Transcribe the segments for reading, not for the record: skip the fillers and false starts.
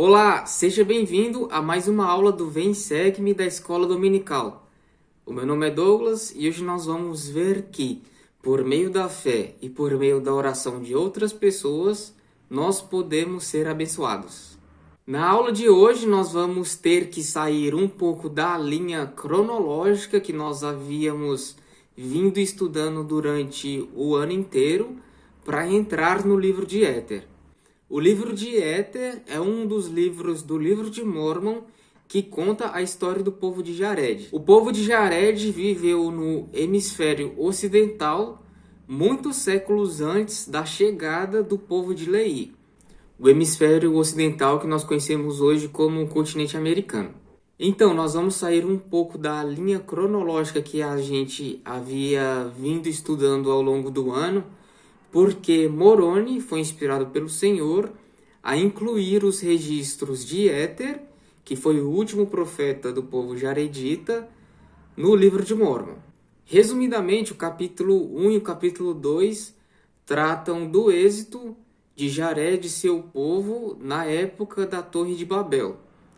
Olá, seja bem-vindo a mais uma aula do Vem Segue-me da Escola Dominical. O meu nome é Douglas e hoje nós vamos ver que, por meio da fé e por meio da oração de outras pessoas, nós podemos ser abençoados. Na aula de hoje nós vamos ter que sair um pouco da linha cronológica que nós havíamos vindo estudando durante o ano inteiro para entrar no livro de Éter. O livro de Éter é um dos livros do livro de Mórmon que conta a história do povo de Jared. O povo de Jared viveu no hemisfério ocidental muitos séculos antes da chegada do povo de Lehi, o hemisfério ocidental que nós conhecemos hoje como o continente americano. Então, nós vamos sair um pouco da linha cronológica que a gente havia vindo estudando ao longo do ano, porque Moroni foi inspirado pelo Senhor a incluir os registros de Éter, que foi o último profeta do povo jaredita, no livro de Mórmon. Resumidamente, o capítulo 1 e o capítulo 2 tratam do êxito de Jared e seu povo na época da Torre de Babel,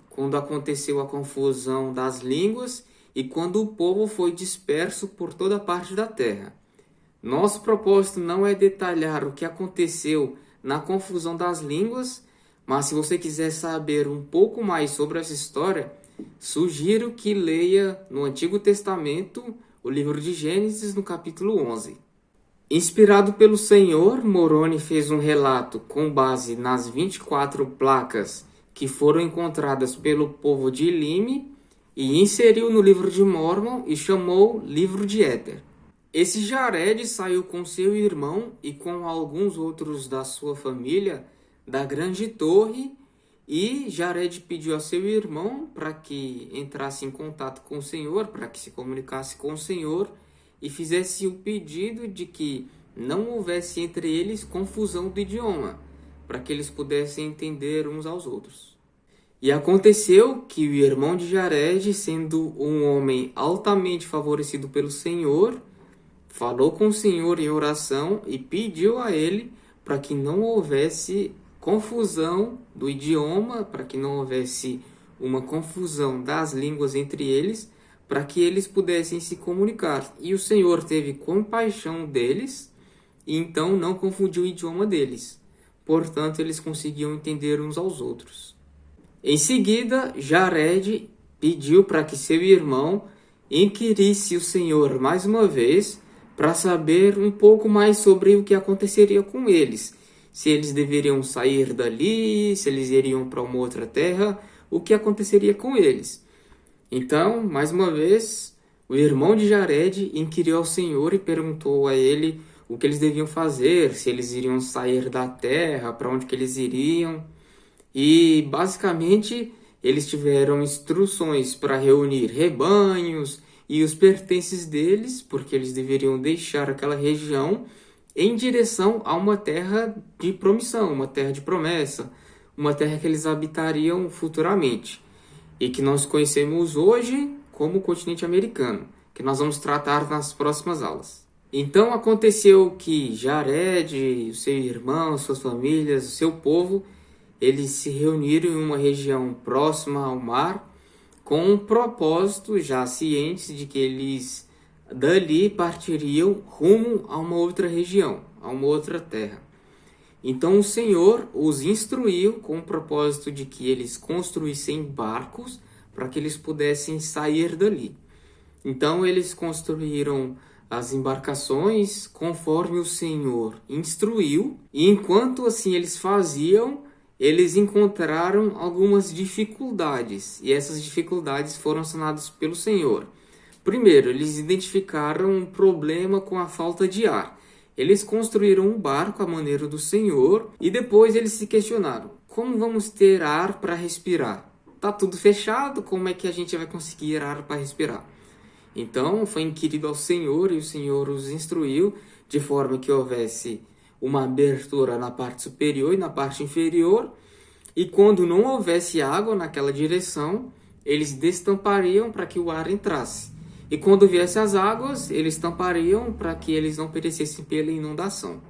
quando aconteceu a confusão das línguas e quando o povo foi disperso por toda parte da terra. Nosso propósito não é detalhar o que aconteceu na confusão das línguas, mas se você quiser saber um pouco mais sobre essa história, sugiro que leia no Antigo Testamento o livro de Gênesis, no capítulo 11. Inspirado pelo Senhor, Moroni fez um relato com base nas 24 placas que foram encontradas pelo povo de Elime e inseriu no livro de Mórmon e chamou Livro de Éter. Esse Jared saiu com seu irmão e com alguns outros da sua família da grande torre, e Jared pediu a seu irmão para que entrasse em contato com o Senhor, para que se comunicasse com o Senhor e fizesse o pedido de que não houvesse entre eles confusão do idioma, para que eles pudessem entender uns aos outros. E aconteceu que o irmão de Jared, sendo um homem altamente favorecido pelo Senhor, falou com o Senhor em oração e pediu a ele para que não houvesse confusão do idioma, para que não houvesse uma confusão das línguas entre eles, para que eles pudessem se comunicar. E o Senhor teve compaixão deles e então não confundiu o idioma deles. Portanto, eles conseguiam entender uns aos outros. Em seguida, Jared pediu para que seu irmão inquirisse o Senhor mais uma vez para saber um pouco mais sobre o que aconteceria com eles. Se eles deveriam sair dali, se eles iriam para uma outra terra, o que aconteceria com eles. Então, mais uma vez, o irmão de Jared inquiriu ao Senhor e perguntou a ele o que eles deviam fazer, se eles iriam sair da terra, para onde que eles iriam. E, basicamente, eles tiveram instruções para reunir rebanhos e os pertences deles, porque eles deveriam deixar aquela região em direção a uma terra de promissão, uma terra de promessa, uma terra que eles habitariam futuramente e que nós conhecemos hoje como o continente americano, que nós vamos tratar nas próximas aulas. Então aconteceu que Jared, o seu irmão, suas famílias, o seu povo, eles se reuniram em uma região próxima ao mar, com um propósito, já cientes de que eles dali partiriam rumo a uma outra região, a uma outra terra. Então o Senhor os instruiu com o propósito de que eles construíssem barcos para que eles pudessem sair dali. Então eles construíram as embarcações conforme o Senhor instruiu, e enquanto assim eles faziam, eles encontraram algumas dificuldades, e essas dificuldades foram sanadas pelo Senhor. Primeiro, eles identificaram um problema com a falta de ar. Eles construíram um barco à maneira do Senhor, e depois eles se questionaram: como vamos ter ar para respirar? Tá tudo fechado, como é que a gente vai conseguir ar para respirar? Então, foi inquirido ao Senhor, e o Senhor os instruiu de forma que houvesse uma abertura na parte superior e na parte inferior, e quando não houvesse água naquela direção, eles destampariam para que o ar entrasse. E quando viesse as águas, eles tampariam para que eles não perecessem pela inundação.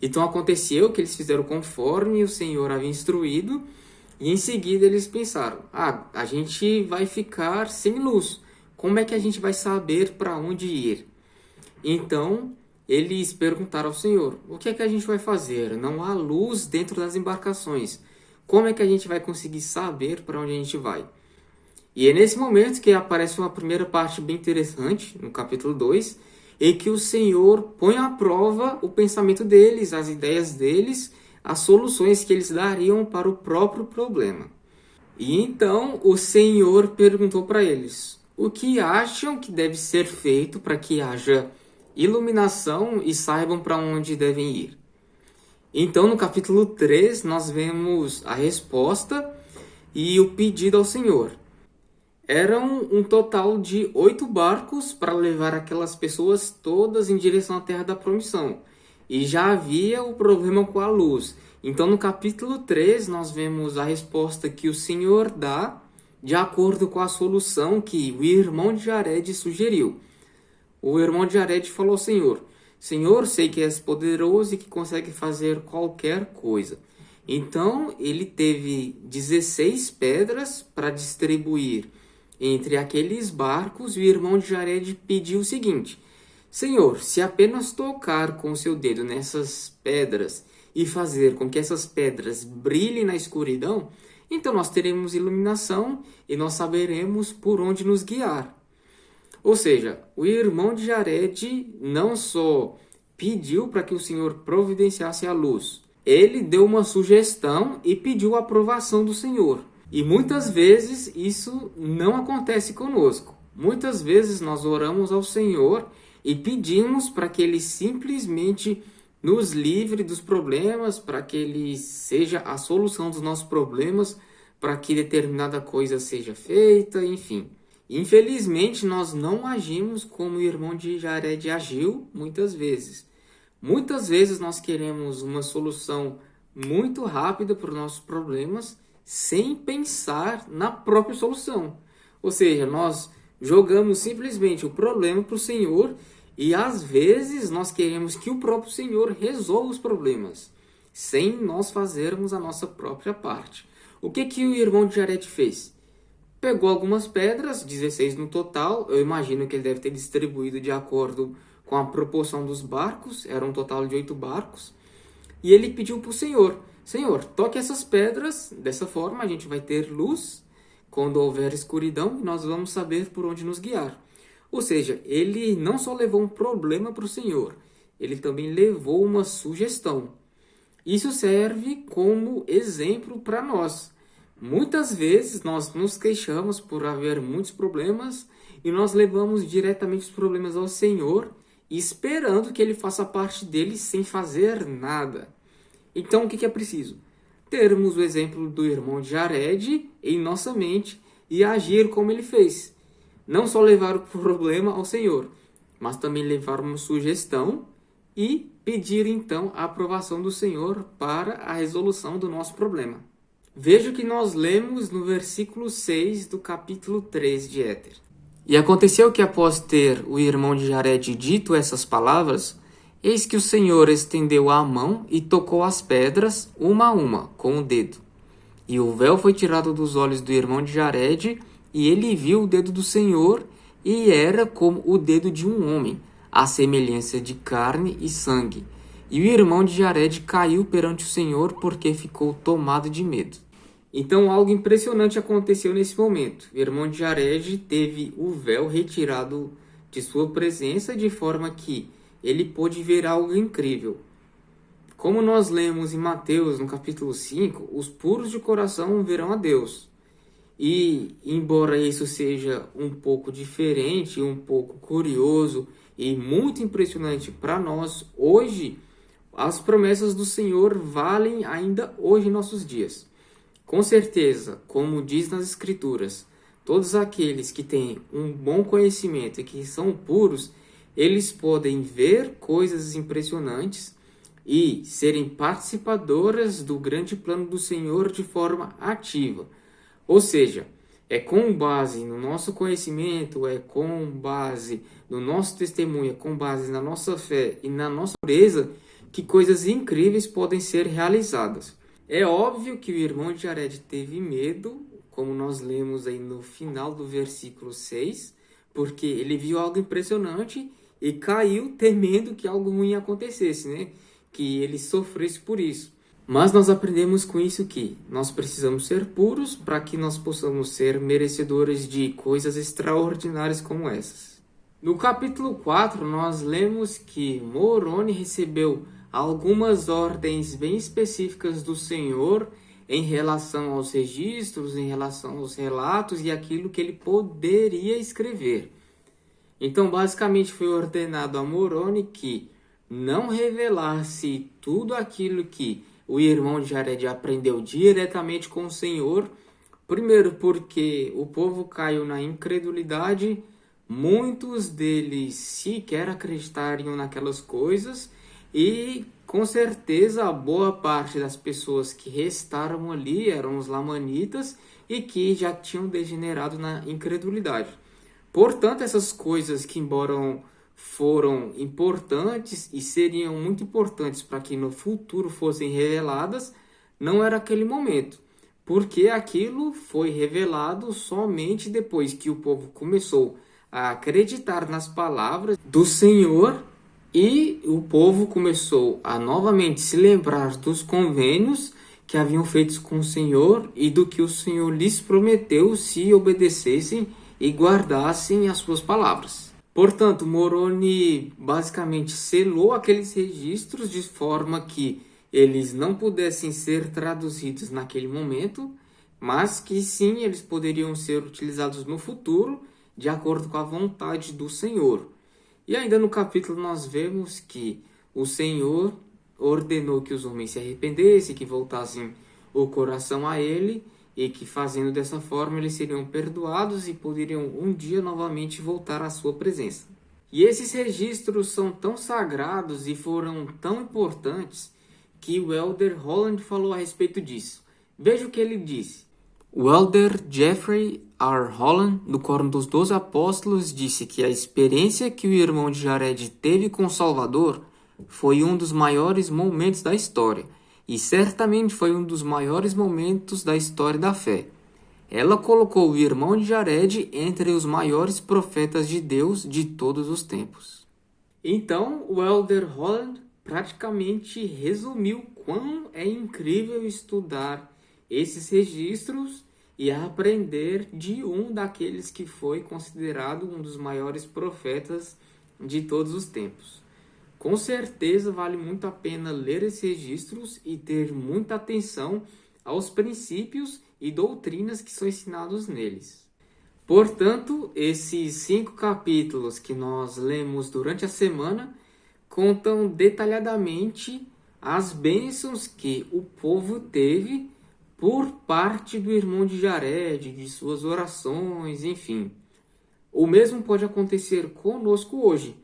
Então aconteceu que eles fizeram conforme o Senhor havia instruído, E em seguida eles pensaram: a gente vai ficar sem luz. Como é que a gente vai saber para onde ir? Então eles perguntaram ao Senhor: o que é que a gente vai fazer? Não há luz dentro das embarcações. Como é que a gente vai conseguir saber para onde a gente vai? E é nesse momento que aparece uma primeira parte bem interessante, no capítulo 2, em que o Senhor põe à prova o pensamento deles, as ideias deles, as soluções que eles dariam para o próprio problema. E então o Senhor perguntou para eles: o que acham que deve ser feito para que haja iluminação e saibam para onde devem ir? Então, no capítulo 3, nós vemos a resposta e o pedido ao Senhor. Eram um total de 8 barcos para levar aquelas pessoas todas em direção à Terra da Promissão. E já havia o problema com a luz. Então, no capítulo 3, nós vemos a resposta que o Senhor dá de acordo com a solução que o irmão de Jared sugeriu. O irmão de Jared falou ao Senhor: Senhor, sei que és poderoso e que consegue fazer qualquer coisa. Então, ele teve 16 pedras para distribuir entre aqueles barcos. E o irmão de Jared pediu o seguinte: Senhor, se apenas tocar com o seu dedo nessas pedras e fazer com que essas pedras brilhem na escuridão, então nós teremos iluminação e nós saberemos por onde nos guiar. Ou seja, o irmão de Jared não só pediu para que o Senhor providenciasse a luz, ele deu uma sugestão e pediu a aprovação do Senhor. E muitas vezes isso não acontece conosco. Muitas vezes nós oramos ao Senhor e pedimos para que Ele simplesmente nos livre dos problemas, para que Ele seja a solução dos nossos problemas, para que determinada coisa seja feita, enfim. Infelizmente, nós não agimos como o irmão de Jared agiu muitas vezes. Muitas vezes nós queremos uma solução muito rápida para os nossos problemas, sem pensar na própria solução. Ou seja, nós jogamos simplesmente o problema para o Senhor e às vezes nós queremos que o próprio Senhor resolva os problemas, sem nós fazermos a nossa própria parte. O que o irmão de Jared fez? Pegou algumas pedras, 16 no total. Eu imagino que ele deve ter distribuído de acordo com a proporção dos barcos. Era um total de 8 barcos. E ele pediu para o Senhor: Senhor, toque essas pedras. Dessa forma a gente vai ter luz quando houver escuridão e nós vamos saber por onde nos guiar. Ou seja, ele não só levou um problema para o Senhor, ele também levou uma sugestão. Isso serve como exemplo para nós. Muitas vezes nós nos queixamos por haver muitos problemas e nós levamos diretamente os problemas ao Senhor, esperando que Ele faça parte deles sem fazer nada. Então o que é preciso? Termos o exemplo do irmão de Jared em nossa mente e agir como ele fez. Não só levar o problema ao Senhor, mas também levar uma sugestão e pedir então a aprovação do Senhor para a resolução do nosso problema. Veja o que nós lemos no versículo 6 do capítulo 3 de Éter. E aconteceu que após ter o irmão de Jared dito essas palavras, eis que o Senhor estendeu a mão e tocou as pedras, uma a uma, com o dedo. E o véu foi tirado dos olhos do irmão de Jared, e ele viu o dedo do Senhor, e era como o dedo de um homem, à semelhança de carne e sangue. E o irmão de Jared caiu perante o Senhor, porque ficou tomado de medo. Então algo impressionante aconteceu nesse momento. O irmão de Jared teve o véu retirado de sua presença, de forma que ele pôde ver algo incrível. Como nós lemos em Mateus, no capítulo 5, os puros de coração verão a Deus. E, embora isso seja um pouco diferente, um pouco curioso e muito impressionante para nós, hoje, as promessas do Senhor valem ainda hoje em nossos dias. Com certeza, como diz nas Escrituras, todos aqueles que têm um bom conhecimento e que são puros, eles podem ver coisas impressionantes e serem participadoras do grande plano do Senhor de forma ativa. Ou seja, é com base no nosso conhecimento, é com base no nosso testemunho, é com base na nossa fé e na nossa pureza que coisas incríveis podem ser realizadas. É óbvio que o irmão de Jared teve medo, como nós lemos aí no final do versículo 6, porque ele viu algo impressionante e caiu temendo que algo ruim acontecesse, né? Que ele sofresse por isso. Mas nós aprendemos com isso que nós precisamos ser puros para que nós possamos ser merecedores de coisas extraordinárias como essas. No capítulo 4, nós lemos que Moroni recebeu algumas ordens bem específicas do Senhor em relação aos registros, em relação aos relatos e aquilo que ele poderia escrever. Então, basicamente, foi ordenado a Moroni que não revelasse tudo aquilo que o irmão de Jared aprendeu diretamente com o Senhor. Primeiro, porque o povo caiu na incredulidade, muitos deles sequer acreditariam naquelas coisas, e com certeza a boa parte das pessoas que restaram ali eram os lamanitas e que já tinham degenerado na incredulidade. Portanto, essas coisas que, embora foram importantes e seriam muito importantes para que no futuro fossem reveladas, não era aquele momento, porque aquilo foi revelado somente depois que o povo começou a acreditar nas palavras do Senhor e o povo começou a novamente se lembrar dos convênios que haviam feitos com o Senhor e do que o Senhor lhes prometeu se obedecessem e guardassem as suas palavras. Portanto, Moroni basicamente selou aqueles registros de forma que eles não pudessem ser traduzidos naquele momento, mas que sim, eles poderiam ser utilizados no futuro, de acordo com a vontade do Senhor. E ainda no capítulo nós vemos que o Senhor ordenou que os homens se arrependessem, que voltassem o coração a Ele, e que fazendo dessa forma eles seriam perdoados e poderiam um dia novamente voltar à sua presença. E esses registros são tão sagrados e foram tão importantes que o Elder Holland falou a respeito disso. Veja o que ele disse. O Elder Jeffrey R. Holland, do Quórum dos 12 Apóstolos, disse que a experiência que o irmão de Jared teve com o Salvador foi um dos maiores momentos da história, e certamente foi um dos maiores momentos da história da fé. Ela colocou o irmão de Jared entre os maiores profetas de Deus de todos os tempos. Então, o Elder Holland praticamente resumiu quão é incrível estudar esses registros e aprender de um daqueles que foi considerado um dos maiores profetas de todos os tempos. Com certeza vale muito a pena ler esses registros e ter muita atenção aos princípios e doutrinas que são ensinados neles. Portanto, esses 5 capítulos que nós lemos durante a semana contam detalhadamente as bênçãos que o povo teve por parte do irmão de Jared, de suas orações, enfim. O mesmo pode acontecer conosco hoje.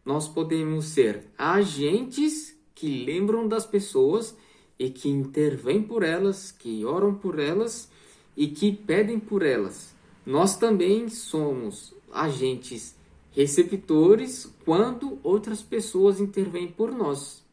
Nós podemos ser agentes que lembram das pessoas e que intervêm por elas, que oram por elas e que pedem por elas. Nós também somos agentes receptores quando outras pessoas intervêm por nós.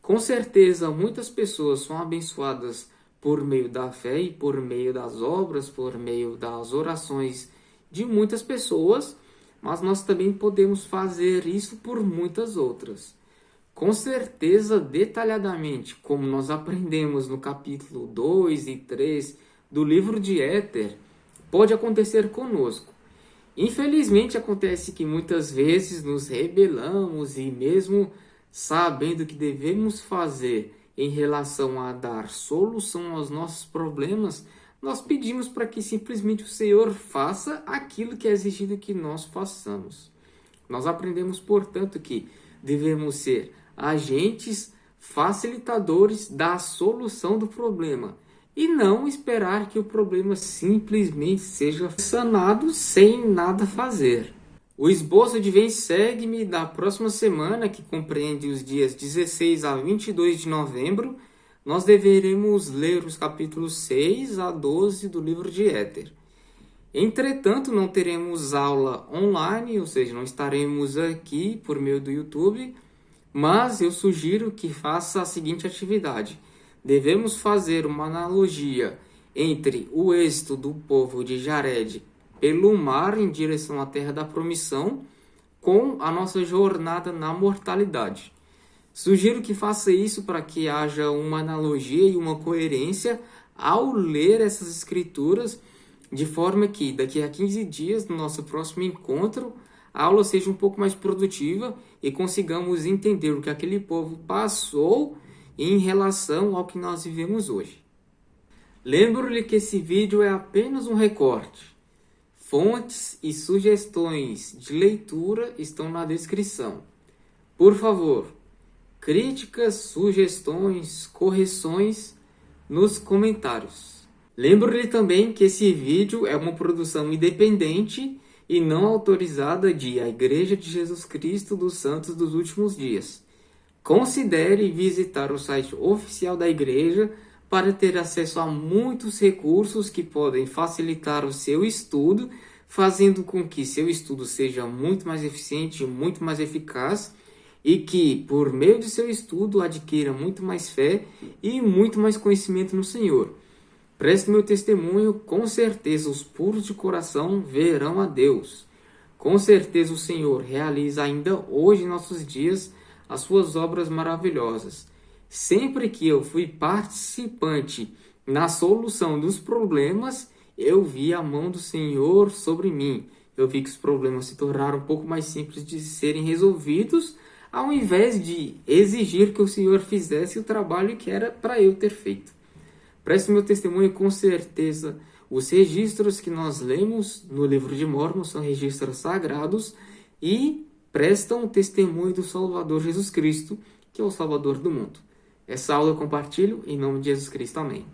Com certeza, muitas pessoas são abençoadas por meio da fé e por meio das obras, por meio das orações de muitas pessoas, mas nós também podemos fazer isso por muitas outras. Com certeza, detalhadamente, como nós aprendemos no capítulo 2 e 3 do livro de Éter, pode acontecer conosco. Infelizmente, acontece que muitas vezes nos rebelamos e mesmo sabendo o que devemos fazer em relação a dar solução aos nossos problemas, nós pedimos para que simplesmente o Senhor faça aquilo que é exigido que nós façamos. Nós aprendemos, portanto, que devemos ser agentes facilitadores da solução do problema e não esperar que o problema simplesmente seja sanado sem nada fazer. O esboço de Vem Segue-me da próxima semana, que compreende os dias 16 a 22 de novembro, nós deveremos ler os capítulos 6 a 12 do livro de Éter. Entretanto, não teremos aula online, ou seja, não estaremos aqui por meio do YouTube, mas eu sugiro que faça a seguinte atividade. devemos fazer uma analogia entre o êxito do povo de Jared pelo mar em direção à terra da promissão com a nossa jornada na mortalidade. Sugiro que faça isso para que haja uma analogia e uma coerência ao ler essas escrituras, de forma que daqui a 15 dias, no nosso próximo encontro, a aula seja um pouco mais produtiva e consigamos entender o que aquele povo passou em relação ao que nós vivemos hoje. Lembro-lhe que esse vídeo é apenas um recorte. Fontes e sugestões de leitura estão na descrição. Por favor, críticas, sugestões, correções nos comentários. Lembro-lhe também que esse vídeo é uma produção independente e não autorizada de A Igreja de Jesus Cristo dos Santos dos Últimos Dias. Considere visitar o site oficial da igreja para ter acesso a muitos recursos que podem facilitar o seu estudo, fazendo com que seu estudo seja muito mais eficiente, muito mais eficaz e que, por meio de seu estudo, adquira muito mais fé e muito mais conhecimento no Senhor. Preste meu testemunho, com certeza os puros de coração verão a Deus. Com certeza o Senhor realiza ainda hoje em nossos dias as suas obras maravilhosas. Sempre que eu fui participante na solução dos problemas, eu vi a mão do Senhor sobre mim. Eu vi que os problemas se tornaram um pouco mais simples de serem resolvidos, ao invés de exigir que o Senhor fizesse o trabalho que era para eu ter feito. Preste meu testemunho, com certeza. Os registros que nós lemos no livro de Mórmon são registros sagrados e prestam testemunho do Salvador Jesus Cristo, que é o Salvador do mundo. Essa aula eu compartilho em nome de Jesus Cristo. Amém.